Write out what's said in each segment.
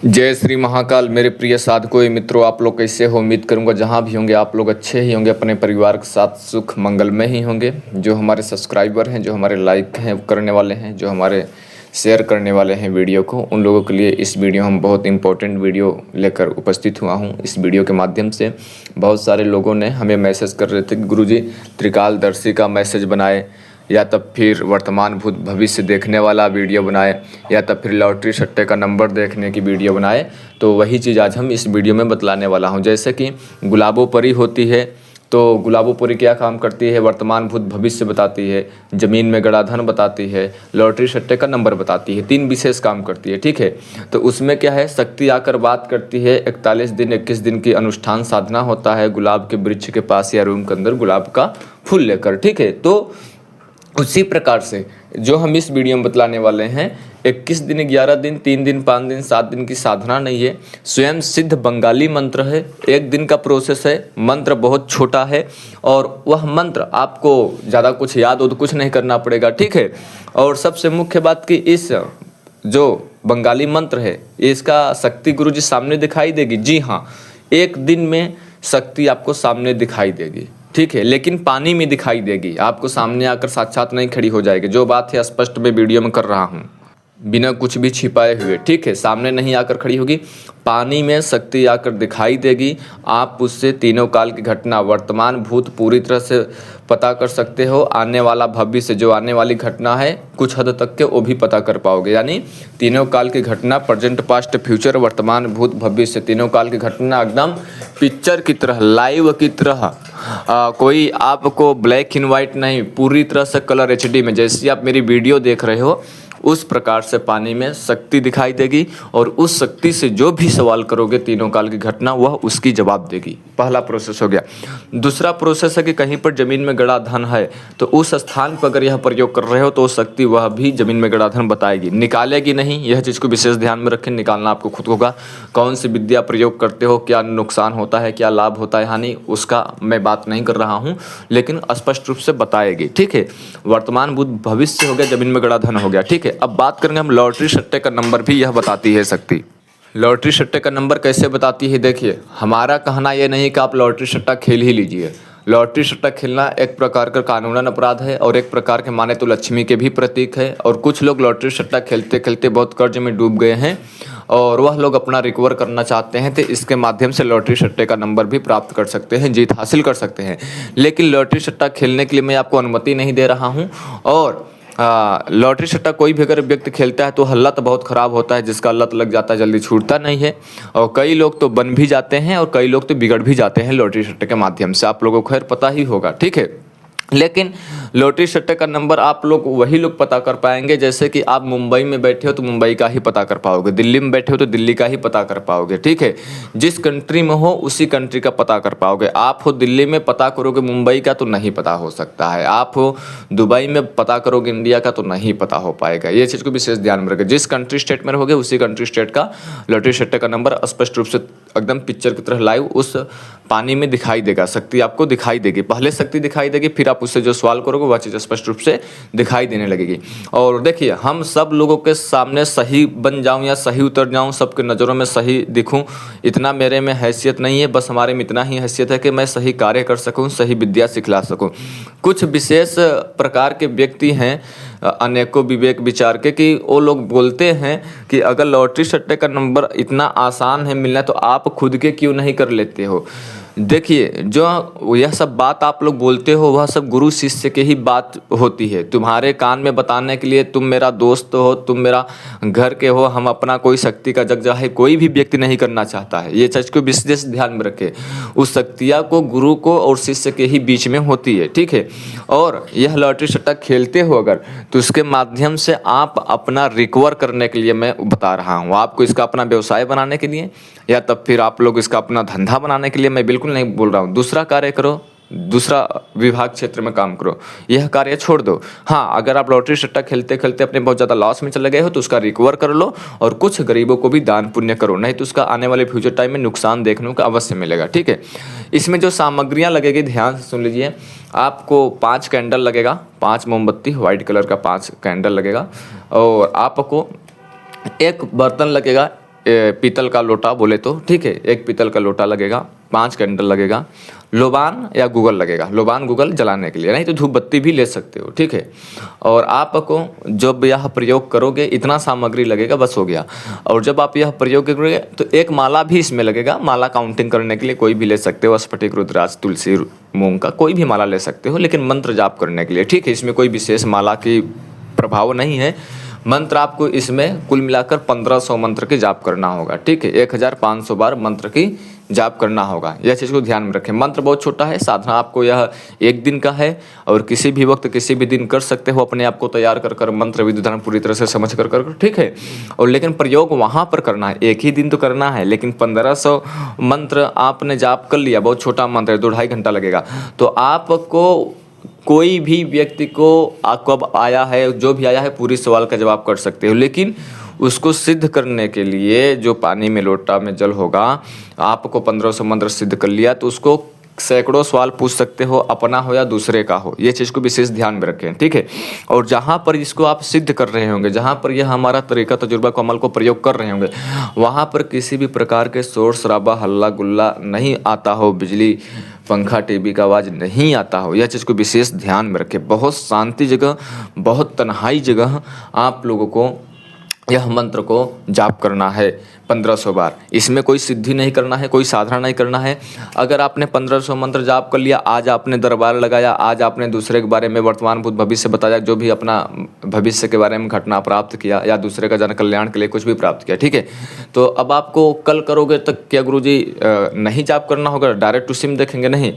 जय श्री महाकाल। मेरे प्रिय साधकों मित्रों, आप लोग कैसे हो? उम्मीद करूंगा जहां भी होंगे आप लोग अच्छे ही होंगे, अपने परिवार के साथ सुख मंगल में ही होंगे। जो हमारे सब्सक्राइबर हैं, जो हमारे लाइक हैं करने वाले हैं, जो हमारे शेयर करने वाले हैं वीडियो को, उन लोगों के लिए इस वीडियो हम बहुत इंपॉर्टेंट वीडियो लेकर उपस्थित हुआ हूँ। इस वीडियो के माध्यम से बहुत सारे लोगों ने हमें मैसेज कर रहे थे कि गुरुजी त्रिकालदर्शी का मैसेज बनाए, या तब फिर वर्तमान भूत भविष्य देखने वाला वीडियो बनाए, या तब फिर लॉटरी सट्टे का नंबर देखने की वीडियो बनाए। तो वही चीज़ आज हम इस वीडियो में बतलाने वाला हूं। जैसे कि गुलाबोपरी होती है, तो गुलाबोपरी क्या काम करती है? वर्तमान भूत भविष्य बताती है, ज़मीन में गड़ा धन बताती है, लॉटरी सट्टे का नंबर बताती है। 3 विशेष काम करती है, ठीक है। तो उसमें क्या है, शक्ति आकर बात करती है। 41 दिन 21 दिन की अनुष्ठान साधना होता है गुलाब के वृक्ष के पास या रूम के अंदर गुलाब का फूल लेकर, ठीक है। तो उसी प्रकार से जो हम इस वीडियो में बतलाने वाले हैं, 21 दिन 11 दिन 3 दिन 5 दिन 7 दिन की साधना नहीं है, स्वयं सिद्ध बंगाली मंत्र है। 1 दिन का प्रोसेस है। मंत्र बहुत छोटा है और वह मंत्र आपको ज़्यादा कुछ याद कुछ नहीं करना पड़ेगा, ठीक है। और सबसे मुख्य बात कि इस जो बंगाली मंत्र है, इसका शक्ति गुरु जी सामने दिखाई देगी। जी हाँ, 1 दिन में शक्ति आपको सामने दिखाई देगी, ठीक है। लेकिन पानी में दिखाई देगी, आपको सामने आकर साक्षात नहीं खड़ी हो जाएगी। जो बात है स्पष्ट मैं वीडियो में कर रहा हूँ, बिना कुछ भी छिपाए हुए, ठीक है। सामने नहीं आकर खड़ी होगी, पानी में शक्ति आकर दिखाई देगी। आप उससे तीनों काल की घटना, वर्तमान भूत पूरी तरह से पता कर सकते हो। आने वाला भविष्य, जो आने वाली घटना है कुछ हद तक के, वो भी पता कर पाओगे। यानी तीनों काल की घटना, प्रेजेंट पास्ट फ्यूचर, वर्तमान भूत भविष्य, तीनों काल की घटना एकदम पिक्चर की तरह, लाइव की तरह, कोई आपको ब्लैक एंड वाइट नहीं, पूरी तरह से कलर HD में, जैसे आप मेरी वीडियो देख रहे हो उस प्रकार से पानी में शक्ति दिखाई देगी। और उस शक्ति से जो भी सवाल करोगे तीनों काल की घटना, वह उसकी जवाब देगी। पहला प्रोसेस हो गया। दूसरा प्रोसेस है कि कहीं पर जमीन में गड़ा धन है, तो उस स्थान पर अगर यह प्रयोग कर रहे हो तो शक्ति वह भी जमीन में गड़ा धन बताएगी। निकालेगी नहीं, यह चीज़ को विशेष ध्यान में रखें। निकालना आपको खुद होगा। कौन सी विद्या प्रयोग करते हो, क्या नुकसान होता है, क्या लाभ होता है हानि, उसका मैं बात नहीं कर रहा हूँ, लेकिन स्पष्ट रूप से बताएगी, ठीक है। वर्तमान भूत भविष्य हो गया, जमीन में गड़ा धन हो गया, ठीक है। अब बात करेंगे हम लॉटरी सट्टे का नंबर भी यह बताती है शक्ति। लॉटरी सट्टे का नंबर कैसे बताती है? देखिए, हमारा कहना यह नहीं कि आप लॉटरी सट्टा खेल ही लीजिए। लॉटरी सट्टा खेलना एक प्रकार का कानूनन अपराध है और एक प्रकार के माने तो लक्ष्मी के भी प्रतीक है। और कुछ लोग लॉटरी सट्टा खेलते खेलते बहुत कर्ज में डूब गए हैं और वह लोग अपना रिकवर करना चाहते हैं, तो इसके माध्यम से लॉटरी सट्टे का नंबर भी प्राप्त कर सकते हैं, जीत हासिल कर सकते हैं। लेकिन लॉटरी सट्टा खेलने के लिए मैं आपको अनुमति नहीं दे रहा हूँ। और लॉटरी सट्टा कोई भी अगर व्यक्ति खेलता है तो लत बहुत ख़राब होता है। जिसका लत लग जाता है जल्दी छूटता नहीं है, और कई लोग तो बन भी जाते हैं और कई लोग तो बिगड़ भी जाते हैं लॉटरी सट्टे के माध्यम से। आप लोगों को खैर पता ही होगा, ठीक है। लेकिन लॉटरी सट्टे का नंबर आप लोग वही लोग पता कर पाएंगे, जैसे कि आप मुंबई में बैठे हो तो मुंबई का ही पता कर पाओगे, दिल्ली में बैठे हो तो दिल्ली का ही पता कर पाओगे, ठीक है। जिस कंट्री में हो उसी कंट्री का पता कर पाओगे। आप हो दिल्ली में, पता करोगे मुंबई का तो नहीं पता हो सकता है। आप हो दुबई में, पता करोगे इंडिया का तो नहीं पता हो पाएगा। ये चीज़ को विशेष ध्यान में रखें। जिस कंट्री स्टेट में रहोगे उसी कंट्री स्टेट का लॉटरी सट्टे का नंबर स्पष्ट रूप से एकदम पिक्चर की तरह लाइव उस पानी में दिखाई देगा। शक्ति आपको दिखाई देगी, पहले शक्ति दिखाई देगी, फिर आप उससे जो सवाल करोगे वह चीज़ स्पष्ट रूप से दिखाई देने लगेगी। और देखिए, हम सब लोगों के सामने सही बन जाऊं या सही उतर जाऊं, सबके नज़रों में सही दिखूं, इतना मेरे में हैसियत नहीं है। बस हमारे में इतना ही हैसियत है कि मैं सही कार्य कर सकूं, सही विद्या सिखला सकूं। कुछ विशेष प्रकार के व्यक्ति हैं, अनेकों विवेक विचार के, कि वो लोग बोलते हैं कि अगर लॉटरी सट्टे का नंबर इतना आसान है मिलना तो आप खुद के क्यों नहीं कर लेते हो। देखिए, जो यह सब बात आप लोग बोलते हो वह सब गुरु शिष्य के ही बात होती है। तुम्हारे कान में बताने के लिए, तुम मेरा दोस्त हो, तुम मेरा घर के हो, हम अपना कोई शक्ति का जगजाहिर कोई भी व्यक्ति नहीं करना चाहता है। ये चीज़ को विशेष ध्यान में रखे। उस शक्तियाँ को गुरु को और शिष्य के ही बीच में होती है, ठीक है। और यह लॉटरी सट्टा खेलते हो अगर, तो उसके माध्यम से आप अपना रिकवर करने के लिए मैं बता रहा हूँ। आपको इसका अपना व्यवसाय बनाने के लिए या तब फिर आप लोग इसका अपना धंधा बनाने के लिए मैं बिल्कुल नहीं बोल रहा हूँ। दूसरा कार्य करो, दूसरा विभाग क्षेत्र में काम करो, यह कार्य छोड़ दो। हाँ, अगर आप लॉटरी सट्टा खेलते खेलते अपने बहुत ज़्यादा लॉस में चले गए हो तो उसका रिकवर कर लो और कुछ गरीबों को भी दान पुण्य करो, नहीं तो उसका आने वाले फ्यूचर टाइम में नुकसान देखने को अवश्य मिलेगा, ठीक है। इसमें जो सामग्रियाँ लगेगी ध्यान से सुन लीजिए। आपको 5 कैंडल लगेगा, 5 मोमबत्ती, व्हाइट कलर का 5 कैंडल लगेगा, और आपको एक बर्तन लगेगा पीतल का लोटा बोले तो, ठीक है, एक पीतल का लोटा लगेगा, 5 कैंडल लगेगा, लोबान या गूगल लगेगा, लोबान गूगल जलाने के लिए, नहीं तो धूप बत्ती भी ले सकते हो, ठीक है। और आपको जब यह प्रयोग करोगे इतना सामग्री लगेगा, बस हो गया। और जब आप यह प्रयोग करोगे तो एक माला भी इसमें लगेगा, माला काउंटिंग करने के लिए कोई भी ले सकते हो, स्फटिक, रुद्राक्ष, तुलसी, मूंग का कोई भी माला ले सकते हो, लेकिन मंत्र जाप करने के लिए, ठीक है। इसमें कोई विशेष माला की प्रभाव नहीं है। मंत्र आपको इसमें कुल मिलाकर 1500 मंत्र की जाप करना होगा, ठीक है। 1500 बार मंत्र की जाप करना होगा, यह चीज़ को ध्यान में रखें। मंत्र बहुत छोटा है, साधना आपको यह एक दिन का है और किसी भी वक्त किसी भी दिन कर सकते हो, अपने आप को तैयार कर कर मंत्र विधान पूरी तरह से समझ कर, ठीक है। और लेकिन प्रयोग वहाँ पर करना है, एक ही दिन तो करना है, लेकिन 1500 मंत्र आपने जाप कर लिया, बहुत छोटा मंत्र है, 2-2.5 घंटा लगेगा, तो आपको कोई भी व्यक्ति को कब आया है, जो भी आया है, पूरी सवाल का जवाब कर सकते हो। लेकिन उसको सिद्ध करने के लिए जो पानी में लोटा में जल होगा, आपको 1500 मंत्र सिद्ध कर लिया तो उसको सैकड़ों सवाल पूछ सकते हो, अपना हो या दूसरे का हो, ये चीज़ को विशेष ध्यान में रखें, ठीक है। और जहाँ पर इसको आप सिद्ध कर रहे होंगे, जहाँ पर यह हमारा तरीका तजुर्बा को अमल को प्रयोग कर रहे होंगे, वहाँ पर किसी भी प्रकार के शोर शराबा हल्ला गुल्ला नहीं आता हो, बिजली पंखा टीवी का आवाज़ नहीं आता हो, यह चीज़ को विशेष ध्यान में रखें। बहुत शांति जगह, बहुत तन्हाई जगह आप लोगों को यह मंत्र को जाप करना है 1500 बार। इसमें कोई सिद्धि नहीं करना है, कोई साधना नहीं करना है। अगर आपने 1500 मंत्र जाप कर लिया, आज आपने दरबार लगाया, आज आपने दूसरे के बारे में वर्तमान भूत भविष्य बताया, जो भी अपना भविष्य के बारे में घटना प्राप्त किया या दूसरे का जन कल्याण के लिए कुछ भी प्राप्त किया, ठीक है। तो अब आपको कल करोगे तो क्या गुरुजी नहीं जाप करना होगा, डायरेक्ट टू सिम देखेंगे? नहीं,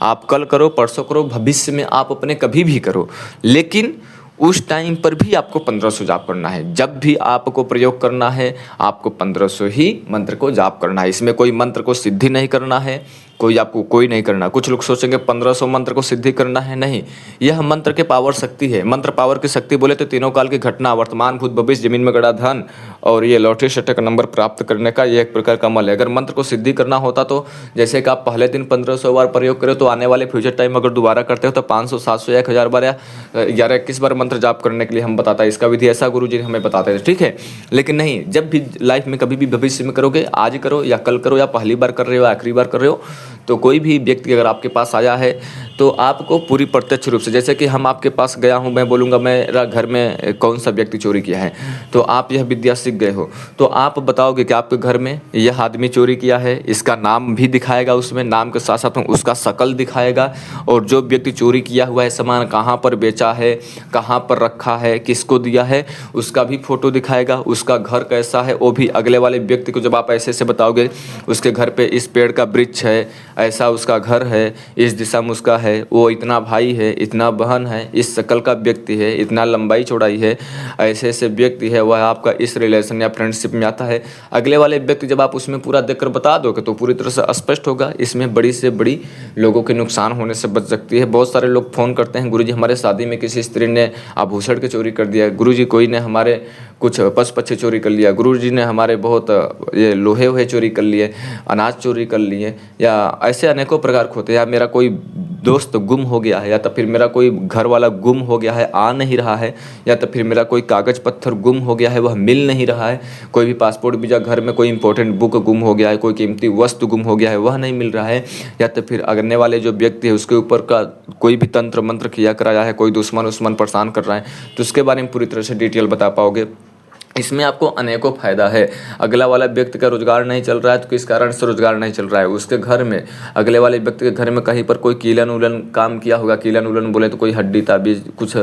आप कल करो, परसों करो, भविष्य में आप अपने कभी भी करो, लेकिन उस टाइम पर भी आपको 1500 जाप करना है। जब भी आपको प्रयोग करना है, आपको 1500 ही मंत्र को जाप करना है। इसमें कोई मंत्र को सिद्धि नहीं करना है, कोई नहीं करना। कुछ लोग सोचेंगे 1500 मंत्र को सिद्धि करना है, नहीं, यह मंत्र के पावर शक्ति है। मंत्र पावर की शक्ति बोले तो तीनों काल की घटना, वर्तमान भूत भविष्य, जमीन में गड़ा धन और ये लॉटरी सट्टे का नंबर प्राप्त करने का ये एक प्रकार का अमल है। अगर मंत्र को सिद्धि करना होता तो जैसे कि आप पहले दिन 1500 बार प्रयोग करें, तो आने वाले फ्यूचर टाइम अगर दोबारा करते हो तो 500, 700, 1000 बार या 11-21 बार मंत्र जाप करने के लिए हम बताता है। इसका विधि ऐसा गुरु जी हमें बताते थे, ठीक है। लेकिन नहीं, जब भी लाइफ में कभी भी भविष्य में करोगे, आज करो या कल करो या पहली बार कर रहे हो, आखिरी बार कर रहे हो, तो कोई भी व्यक्ति अगर आपके पास आया है तो आपको पूरी प्रत्यक्ष रूप से, जैसे कि हम आपके पास गया हूं, मैं बोलूँगा मेरा घर में कौन सा व्यक्ति चोरी किया है, तो आप यह विद्या सीख गए हो, तो आप बताओगे कि आपके घर में यह आदमी चोरी किया है, इसका नाम भी दिखाएगा, उसमें नाम के साथ साथ में उसका शकल दिखाएगा, और जो व्यक्ति चोरी किया हुआ है सामान कहाँ पर बेचा है, कहाँ पर रखा है, किसको दिया है, उसका भी फोटो दिखाएगा, उसका घर कैसा है, वो भी अगले वाले व्यक्ति को जब आप ऐसे से बताओगे, उसके घर पे इस पेड़ का वृक्ष है, ऐसा उसका घर है, इस दिशा में उसका है, वो इतना भाई है, इतना बहन है, इस शकल का व्यक्ति है, इतना लंबाई चौड़ाई है, ऐसे ऐसे व्यक्ति है, वह आपका इस रिलेशन या फ्रेंडशिप में आता है। अगले वाले व्यक्ति जब आप उसमें पूरा देखकर बता दोगे तो पूरी तरह से स्पष्ट होगा। इसमें बड़ी से बड़ी लोगों के नुकसान होने से बच सकती है। बहुत सारे लोग फ़ोन करते हैं, गुरुजी हमारे शादी में किसी स्त्री ने आभूषण की चोरी कर दिया, गुरुजी कोई ने हमारे कुछ पशु पक्षी चोरी कर लिया, गुरुजी ने हमारे बहुत ये लोहे वहे चोरी कर लिए, अनाज चोरी कर लिए, या ऐसे अनेकों प्रकार के होते हैं। या मेरा कोई दोस्त गुम हो गया है, या तो फिर मेरा कोई घर वाला गुम हो गया है, आ नहीं रहा है, या तो फिर मेरा कोई कागज़ पत्थर गुम हो गया है, वह मिल नहीं रहा है, कोई भी पासपोर्ट वीज़ा, घर में कोई इंपॉर्टेंट बुक गुम हो गया है, कोई कीमती वस्तु गुम हो गया है, वह नहीं मिल रहा है, या तो फिर अगने वाले जो व्यक्ति है उसके ऊपर का कोई भी तंत्र मंत्र किया कराया है, कोई दुश्मन परेशान कर रहा है, तो उसके बारे में पूरी तरह से डिटेल बता पाओगे। इसमें आपको अनेकों फ़ायदा है। अगला वाला व्यक्ति का रोजगार नहीं चल रहा है तो किस कारण से रोजगार नहीं चल रहा है, उसके घर में, अगले वाले व्यक्ति के घर में कहीं पर कोई कीलन उलन काम किया होगा, कीलन उलन बोले तो कोई हड्डी ताबीज कुछ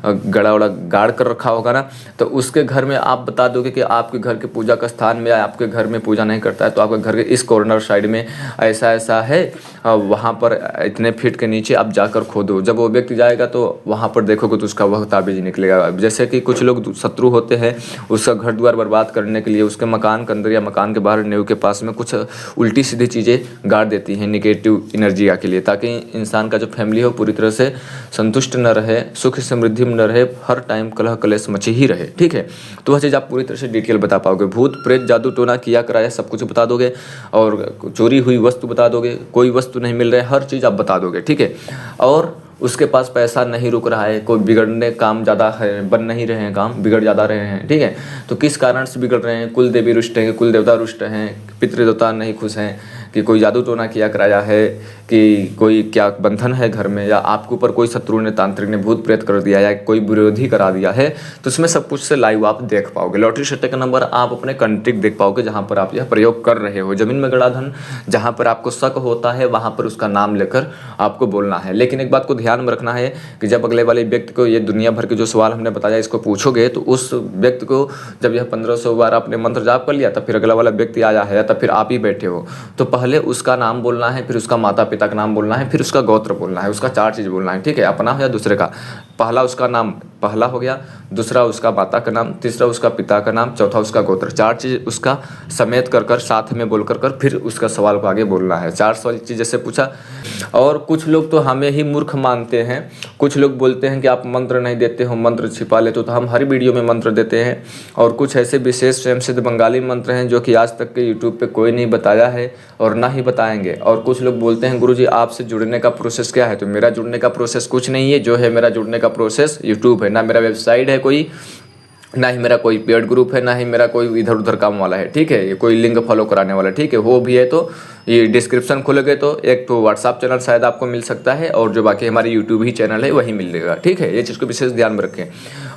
गड़ा उड़ा गाड़ कर रखा होगा ना, तो उसके घर में आप बता दोगे कि आपके घर के पूजा का स्थान में, आपके घर में पूजा नहीं करता है तो आपके घर के इस कॉर्नर साइड में ऐसा ऐसा है, वहाँ पर इतने फीट के नीचे आप जाकर खोदो। जब वो व्यक्ति जाएगा तो वहाँ पर देखोगे तो उसका वह ताबीज निकलेगा। जैसे कि कुछ लोग शत्रु होते हैं, उसका घर द्वार बर्बाद करने के लिए उसके मकान के अंदर या मकान के बाहर नींव के पास में कुछ उल्टी सीधी चीज़ें गाड़ देती हैं निगेटिव एनर्जी के लिए, ताकि इंसान का जो फैमिली हो पूरी तरह से संतुष्ट न रहे, सुख समृद्धि में न रहे, हर टाइम कलह कलेश मची ही रहे, ठीक है। तो वह चीज़ आप पूरी तरह से डिटेल बता पाओगे। भूत प्रेत जादू टोना किया कराया सब कुछ बता दोगे, और चोरी हुई वस्तु बता दोगे, कोई वस्तु नहीं मिल रहा है, हर चीज़ आप बता दोगे, ठीक है। और उसके पास पैसा नहीं रुक रहा है, कोई बिगड़ने काम ज़्यादा है, बन नहीं रहे हैं, काम बिगड़ ज़्यादा रहे हैं, ठीक है। तो किस कारण से बिगड़ रहे हैं? कुल देवी रुष्ट हैं, कुल देवता रुष्ट हैं, पितृदेवता नहीं खुश हैं, कि कोई जादू टोना किया कराया है, कि कोई क्या बंधन है घर में, या आपके ऊपर कोई शत्रु ने, तांत्रिक ने भूत प्रेत कर दिया, या कोई विरोधी करा दिया है, तो उसमें सब कुछ से लाइव आप देख पाओगे। लॉटरी सट्टे का नंबर आप अपने कंट्री देख पाओगे जहाँ पर आप यह प्रयोग कर रहे हो। जमीन में गड़ा धन, जहाँ पर आपको शक होता है वहाँ पर उसका नाम लेकर आपको बोलना है। लेकिन एक बात को ध्यान में रखना है कि जब अगले वाले व्यक्ति को ये दुनिया भर के जो सवाल हमने बताया इसको पूछोगे, तो उस व्यक्ति को जब यह 1500 बार आपने मंत्र जाप कर लिया, तब फिर अगला वाला व्यक्ति आया है, तब फिर आप ही बैठे हो, तो पहले उसका नाम बोलना है, फिर उसका माता पिता का नाम बोलना है, फिर उसका गोत्र बोलना है, उसका 4 चीज़ बोलना है, ठीक है, अपना हो या दूसरे का। पहला उसका नाम पहला हो गया, दूसरा उसका माता का नाम, तीसरा उसका पिता का नाम, चौथा उसका गोत्र। 4 चीज़ उसका समेत कर साथ में बोल कर फिर उसका सवाल को आगे बोलना है। 4 सवाल चीज़ जैसे पूछा। और कुछ लोग तो हमें ही मूर्ख मानते हैं, कुछ लोग बोलते हैं कि आप मंत्र नहीं देते हो, मंत्र छिपा लेते हो, तो हम हर वीडियो में मंत्र देते हैं। और कुछ ऐसे विशेष स्वयं सिद्ध बंगाली मंत्र हैं जो कि आज तक के यूट्यूब पे कोई नहीं बताया है और ना ही बताएंगे। और कुछ लोग बोलते हैं गुरुजी आपसे जुड़ने का प्रोसेस क्या है? तो मेरा जुड़ने का प्रोसेस कुछ नहीं है, जो है मेरा जुड़ने का प्रोसेस यूट्यूब है, ना मेरा वेबसाइट है कोई, ना ही मेरा कोई पेड ग्रुप है, ना ही मेरा कोई इधर उधर काम वाला है, ठीक है, ये कोई लिंक फॉलो कराने वाला, ठीक है। वो भी है तो ये डिस्क्रिप्शन खोलोगे तो एक तो व्हाट्सअप चैनल शायद आपको मिल सकता है, और जो बाकी हमारी यूट्यूब ही चैनल है वही मिलेगा, ठीक है। ये चीज़ को विशेष ध्यान में रखें।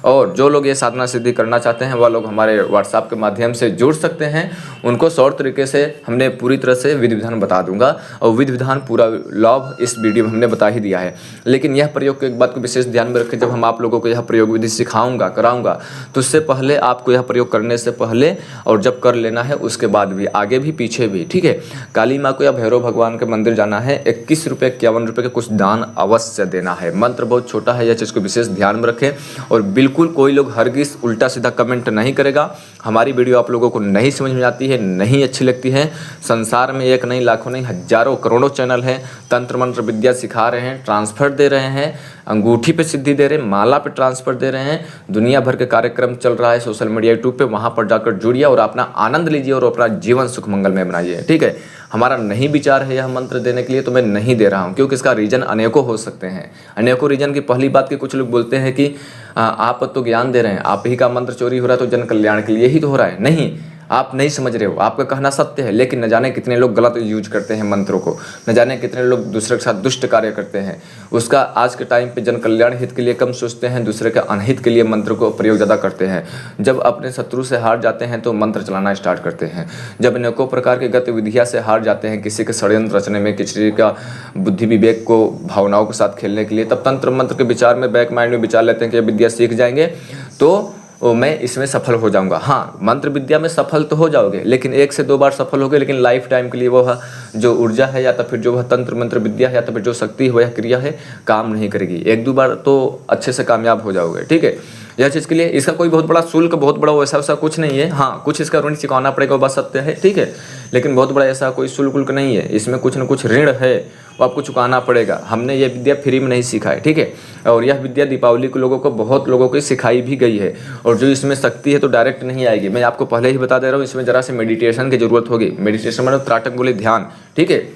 और जो लोग ये साधना सिद्धि करना चाहते हैं वह लोग हमारे व्हाट्सअप के माध्यम से जुड़ सकते हैं। उनको शॉर्ट तरीके से हमने पूरी तरह से विधि विधान बता दूंगा, और विधि विधान पूरा लाभ इस वीडियो में हमने बता ही दिया है। लेकिन यह प्रयोग को एक बात को विशेष ध्यान में रखें, जब हम आप लोगों को यह प्रयोग विधि सिखाऊंगा कराऊंगा, तो उससे पहले आपको यह प्रयोग करने से पहले और जब कर लेना है उसके बाद भी, आगे भी पीछे भी, ठीक है। काली माँ को या भैरव भगवान के मंदिर जाना है, 21 रुपये 51 रुपये का कुछ दान अवश्य देना है। मंत्र बहुत छोटा है, यह चीज़ को विशेष ध्यान में रखें। और बिल्कुल कोई लोग हरगिज़ उल्टा सीधा कमेंट नहीं करेगा। हमारी वीडियो आप लोगों को नहीं समझ में आती है, नहीं अच्छी लगती है। संसार में एक नहीं, लाखों नहीं, हजारों करोड़ों चैनल हैं, तंत्र मंत्र विद्या सिखा रहे हैं, ट्रांसफर दे रहे हैं, अंगूठी पे सिद्धि दे रहे हैं, माला पे ट्रांसफर दे रहे हैं, दुनिया भर के कार्यक्रम चल रहा है सोशल मीडिया यूट्यूब पे, वहाँ पर जाकर जुड़िए और अपना आनंद लीजिए और अपना जीवन सुख मंगलमय बनाइए, ठीक है। हमारा नहीं विचार है यह मंत्र देने के लिए, तो मैं नहीं दे रहा हूँ, क्योंकि इसका रीजन अनेकों हो सकते हैं। अनेकों रीजन की पहली बात कि कुछ लोग बोलते हैं कि आप तो ज्ञान दे रहे हैं, आप ही का मंत्र चोरी हो रहा है तो जन कल्याण के लिए ही तो हो रहा है। नहीं, आप नहीं समझ रहे हो, आपका कहना सत्य है, लेकिन न जाने कितने लोग गलत यूज करते हैं मंत्रों को, न जाने कितने लोग दूसरे के साथ दुष्ट कार्य करते हैं। उसका आज के टाइम पे जन कल्याण हित के लिए कम सोचते हैं, दूसरे के अनहित के लिए मंत्र को प्रयोग ज़्यादा करते हैं। जब अपने शत्रु से हार जाते हैं तो मंत्र चलाना स्टार्ट करते हैं। जब अनेकों प्रकार की गतिविधियाँ से हार जाते हैं, किसी के षड्यंत्र रचने में, किसी का बुद्धि विवेक को भावनाओं के साथ खेलने के लिए, तब तंत्र मंत्र के विचार में बैक माइंड में विचार लेते हैं कि ये विद्या सीख जाएंगे तो मैं इसमें सफल हो जाऊंगा। हाँ, मंत्र विद्या में सफल तो हो जाओगे, लेकिन 1 से 2 बार सफल होगे, लेकिन लाइफ टाइम के लिए वह जो ऊर्जा है या तो फिर जो वह तंत्र मंत्र विद्या है या तो फिर जो शक्ति है वह क्रिया है काम नहीं करेगी। 1-2 बार तो अच्छे से कामयाब हो जाओगे, ठीक है। यह चीज़ के लिए इसका कोई बहुत बड़ा शुल्क, बहुत बड़ा वैसा कुछ नहीं है। हाँ, कुछ इसका ऋण चुकाना पड़ेगा, बात सत्य है, ठीक है, लेकिन बहुत बड़ा ऐसा कोई शुल्क नहीं है। इसमें कुछ न कुछ ऋण है, वो आपको चुकाना पड़ेगा। हमने ये विद्या फ्री में नहीं सीखा है, ठीक है। और यह विद्या दीपावली के लोगों को, बहुत लोगों को सिखाई भी गई है। और जो इसमें शक्ति है तो डायरेक्ट नहीं आएगी, मैं आपको पहले ही बता दे रहा हूँ। इसमें जरा से मेडिटेशन की जरूरत होगी। मेडिटेशन मतलब त्राटक बोले ध्यान, ठीक है।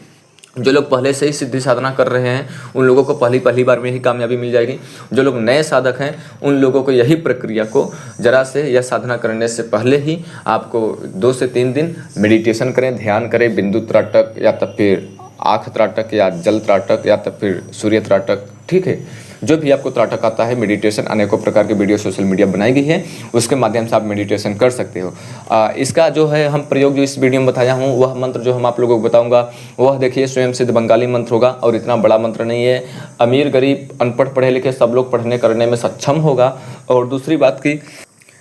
जो लोग पहले से ही सिद्धि साधना कर रहे हैं उन लोगों को पहली बार में ही कामयाबी मिल जाएगी। जो लोग नए साधक हैं उन लोगों को यही प्रक्रिया को जरा से यह साधना करने से पहले ही आपको 2 से 3 दिन मेडिटेशन करें, ध्यान करें, बिंदु त्राटक या तो फिर आँख त्राटक या जल त्राटक या तो फिर सूर्य त्राटक, ठीक है। जो भी आपको त्राटक आता है, मेडिटेशन अनेकों प्रकार की वीडियो सोशल मीडिया बनाई गई है, उसके माध्यम से आप मेडिटेशन कर सकते हो। इसका जो है हम प्रयोग जो इस वीडियो में बताया हूँ, वह मंत्र जो हम आप लोगों को बताऊंगा वह देखिए स्वयं सिद्ध बंगाली मंत्र होगा, और इतना बड़ा मंत्र नहीं है। अमीर गरीब अनपढ़ पढ़े लिखे सब लोग पढ़ने करने में सक्षम होगा। और दूसरी बात की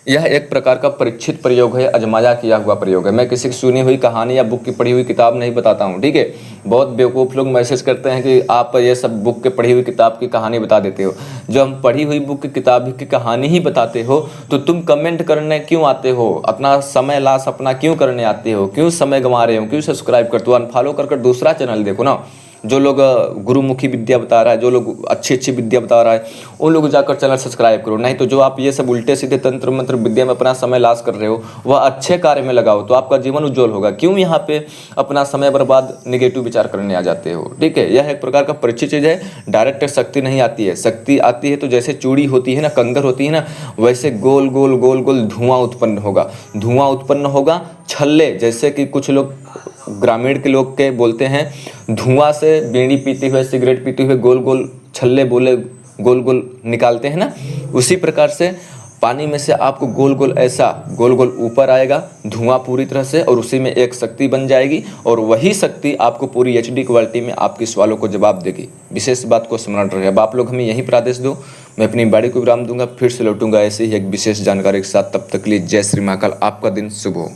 यह एक प्रकार का परीक्षित प्रयोग है, आजमाया किया हुआ प्रयोग है। मैं किसी की सुनी हुई कहानी या बुक की पढ़ी हुई किताब नहीं बताता हूँ, ठीक है। बहुत बेवकूफ़ लोग मैसेज करते हैं कि आप ये सब बुक के पढ़ी हुई किताब की कहानी बता देते हो। जो हम पढ़ी हुई बुक की किताब की कहानी ही बताते हो तो तुम कमेंट करने क्यों आते हो? अपना समय लॉस अपना क्यों करने आते हो? क्यों समय गंवा रहे हो? क्यों सब्सक्राइब करते हो? अनफॉलो कर दूसरा चैनल देखो ना। जो लोग गुरुमुखी विद्या बता रहा है, जो लोग अच्छी अच्छी विद्या बता रहा है, उन लोग जाकर चैनल सब्सक्राइब करो। नहीं तो जो आप ये सब उल्टे सीधे तंत्र मंत्र विद्या में अपना समय लॉस कर रहे हो, वह अच्छे कार्य में लगाओ तो आपका जीवन उज्जवल होगा। क्यों यहाँ पे अपना समय बर्बाद नेगेटिव विचार करने आ जाते हो? ठीक है, यह एक प्रकार का परिचित चीज़ है। डायरेक्ट शक्ति नहीं आती है। शक्ति आती है तो जैसे चूड़ी होती है ना, कंगर होती है ना, वैसे गोल गोल गोल गोल धुआं उत्पन्न होगा। धुआं उत्पन्न होगा, छल्ले, जैसे कि कुछ लोग ग्रामीण के लोग के बोलते हैं, धुआं से बीड़ी पीते हुए, सिगरेट पीते हुए गोल गोल छल्ले बोले गोल गोल निकालते हैं ना, उसी प्रकार से पानी में से आपको गोल गोल ऐसा गोल गोल ऊपर आएगा धुआं पूरी तरह से, और उसी में एक शक्ति बन जाएगी, और वही शक्ति आपको पूरी HD क्वालिटी में आपके सवालों को जवाब देगी। विशेष बात को स्मरण रहे। अब आप लोग हमें यहीं पर आदेश दो, मैं अपनी बाड़ी को विराम दूंगा, फिर से लौटूंगा ऐसे ही एक विशेष जानकारी के साथ। तब तक के लिए जय श्री महाकाल, आपका दिन शुभ हो।